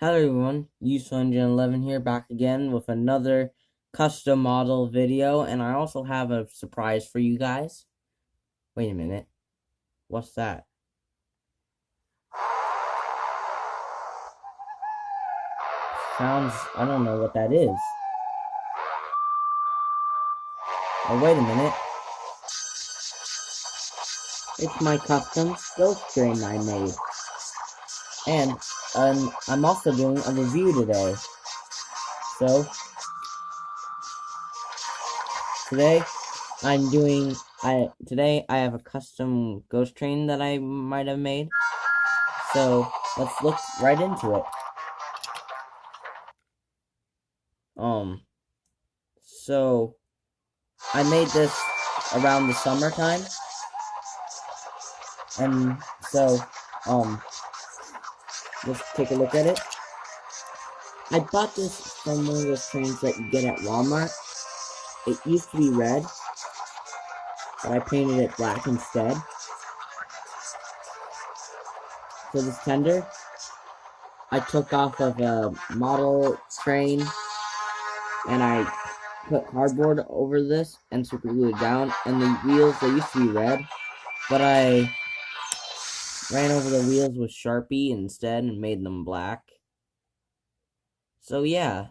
Hello everyone, Engine11 here, back again with another custom model video, and I also have a surprise for you guys. Wait a minute, what's that? I don't know what that is. Oh, wait a minute. It's my custom ghost train I made. And, I'm also doing a review today. So, today, today I have a custom ghost train that I might have made. So, let's look right into it. So, I made this around the summertime, and so, let's take a look at it. I bought this from one of those trains that you get at Walmart. It used to be red, but I painted it black instead. For this tender, I took off of a model train, and I put cardboard over this and super glued it down, and the wheels, they used to be red, but I ran over the wheels with Sharpie instead and made them black. So yeah,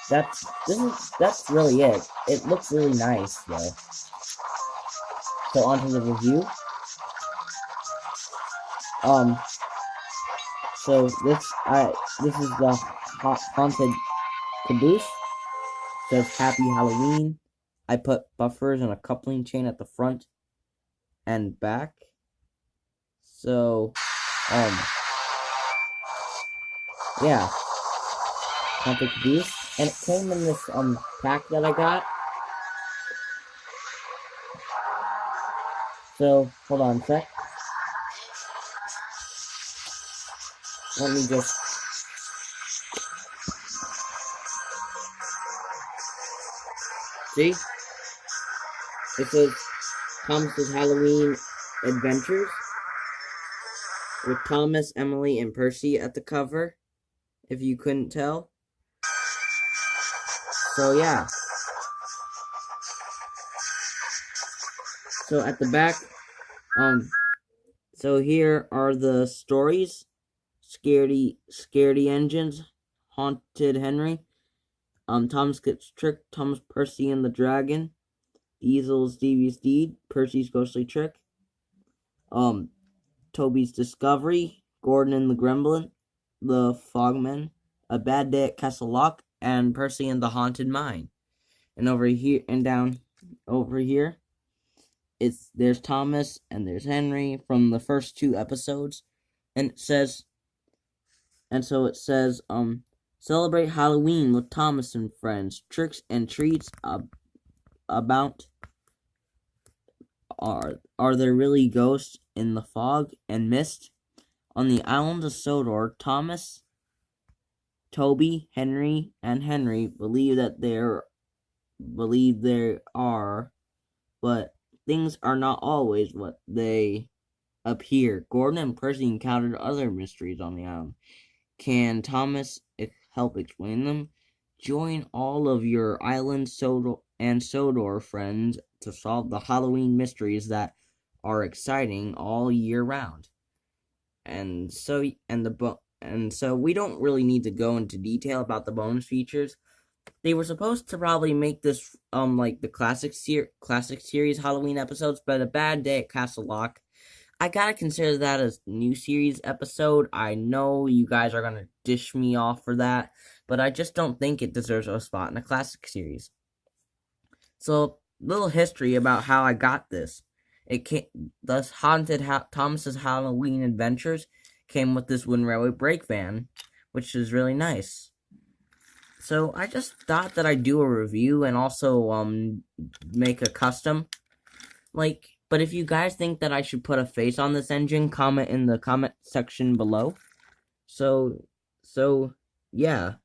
that's really it. It looks really nice though. So on to the review. So this is the haunted caboose. Says Happy Halloween. I put buffers and a coupling chain at the front and back. So, yeah, haunted caboose, and it came in this pack that I got. So hold on a sec. Let me just. See? It says Thomas's Halloween Adventures with Thomas, Emily, and Percy at the cover, if you couldn't tell. So yeah. So at the back, so here are the stories. Scaredy Engines, Haunted Henry, Thomas Gets Tricked, Thomas, Percy and the Dragon, Easel's Devious Deed, Percy's Ghostly Trick, Toby's Discovery, Gordon and the Gremlin, the Fogman, A Bad Day at Castle Lock, and Percy and the Haunted Mine. And over here, and down over here, there's Thomas and there's Henry from the first two episodes, and it says, celebrate Halloween with Thomas and friends. Tricks and treats about are there really ghosts in the fog and mist? On the island of Sodor, Thomas, Toby, Henry, and Henry believe there are, but things are not always what they appear. Gordon and Percy encountered other mysteries on the island. Can Thomas help explain them? Join all of your island Sodor friends to solve the Halloween mysteries that are exciting all year round. And so we don't really need to go into detail about the bonus features. They were supposed to probably make this like the classic series Halloween episodes, but A Bad Day at Castle Lock, I gotta consider that a new series episode. I know you guys are gonna dish me off for that, but I just don't think it deserves a spot in a classic series. So, little history about how I got this. Thomas's Halloween Adventures came with this Wooden Railway brake van, which is really nice. So I just thought that I'd do a review and also make a custom. But if you guys think that I should put a face on this engine, comment in the comment section below. So yeah,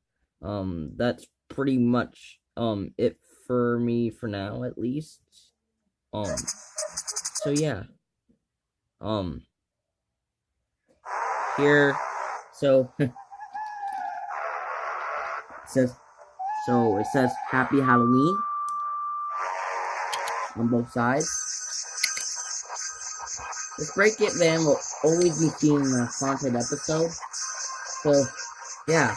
that's pretty much it for me for now, at least. So yeah, here So it says Happy Halloween on both sides. This Break It van will always be seen in a haunted episode. So yeah.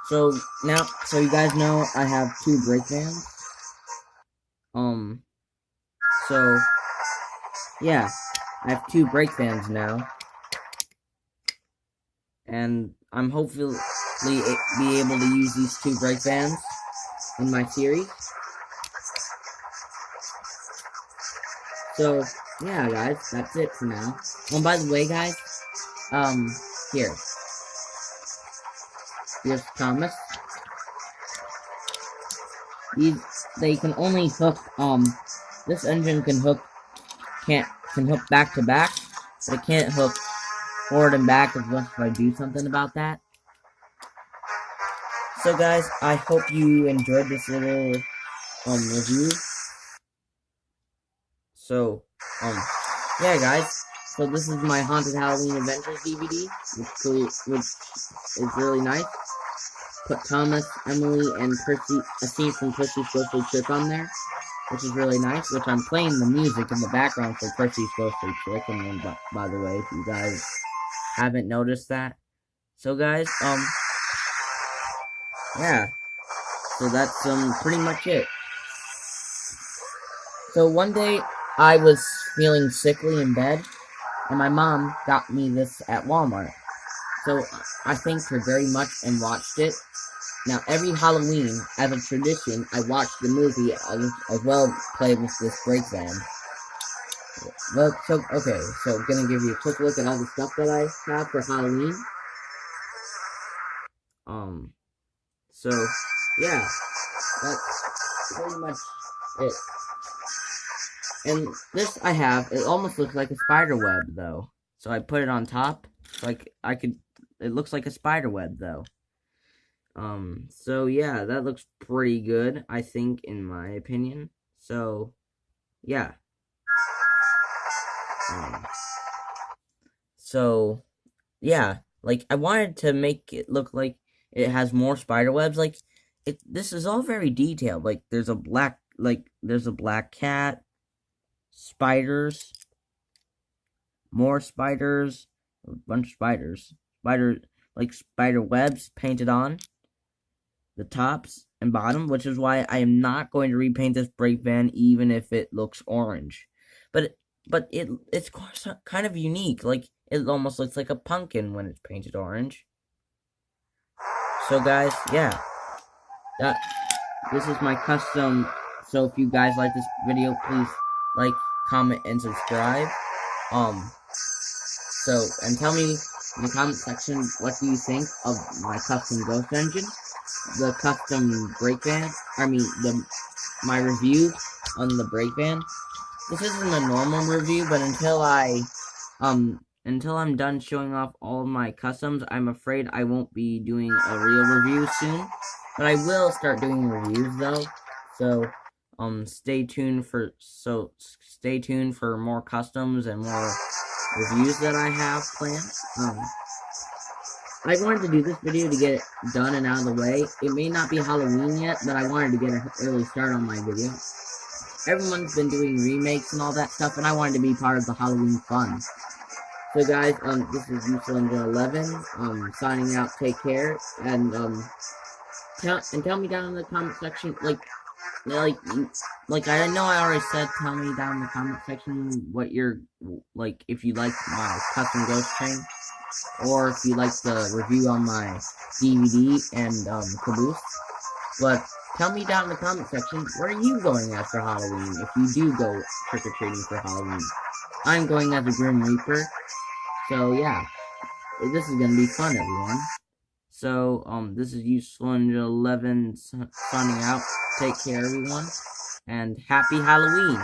So you guys know I have 2 brake vans. So yeah, I have 2 brake vans now, and I'm hopefully be able to use these 2 brake vans in my series. So yeah, guys, that's it for now. Oh, by the way, guys, here's Thomas. They can only hook, this engine can hook back to back, but it can't hook forward and back unless I do something about that. So guys, I hope you enjoyed this little, review. So, yeah guys, so this is my Haunted Halloween Adventures DVD, which is really nice. Put Thomas, Emily, and Percy, a scene from Percy's Ghostly Trick on there, which is really nice, which I'm playing the music in the background for Percy's Ghostly Trick, and then, by the way, if you guys haven't noticed that. So guys, yeah, so that's, pretty much it. So one day, I was feeling sickly in bed, and my mom got me this at Walmart. So I thanked her very much and watched it. Now, every Halloween, as a tradition, I watch the movie as well play with this brake van. Well, so gonna give you a quick look at all the stuff that I have for Halloween. So, yeah, that's pretty much it. And this I have, it almost looks like a spider web, though. So I put it on top, like it looks like a spider web, though. So yeah, that looks pretty good, I think, in my opinion. So, yeah. So, yeah, like, I wanted to make it look like it has more spider webs, like, this is all very detailed, like, there's a black cat, spiders, more spiders, a bunch of spiders, spider webs painted on the tops and bottom, which is why I am not going to repaint this brake van even if it looks orange. But it's kind of unique, like, it almost looks like a pumpkin when it's painted orange. So guys, yeah, this is my custom, so if you guys like this video, please like, comment, and subscribe. And tell me in the comment section, what do you think of my custom ghost engine, the custom brake van, my review on the brake van. This isn't a normal review, but until I'm done showing off all of my customs, I'm afraid I won't be doing a real review soon. But I will start doing reviews, though. So, stay tuned for more customs and more reviews that I have planned. I wanted to do this video to get it done and out of the way. It may not be Halloween yet, but I wanted to get an early start on my video. Everyone's been doing remakes and all that stuff, and I wanted to be part of the Halloween fun. So guys, this is thomaswoodenrailway, signing out, take care, and, tell me down in the comment section, like, I know I already said, tell me down in the comment section what you're, like, if you like my custom ghost train, or if you like the review on my DVD and, Caboose. But tell me down in the comment section, where are you going as for Halloween, if you do go trick-or-treating for Halloween. I'm going as a Grim Reaper, so yeah, this is gonna be fun, everyone. So, this is thomaswoodenrailway signing out. Take care, everyone, and happy Halloween!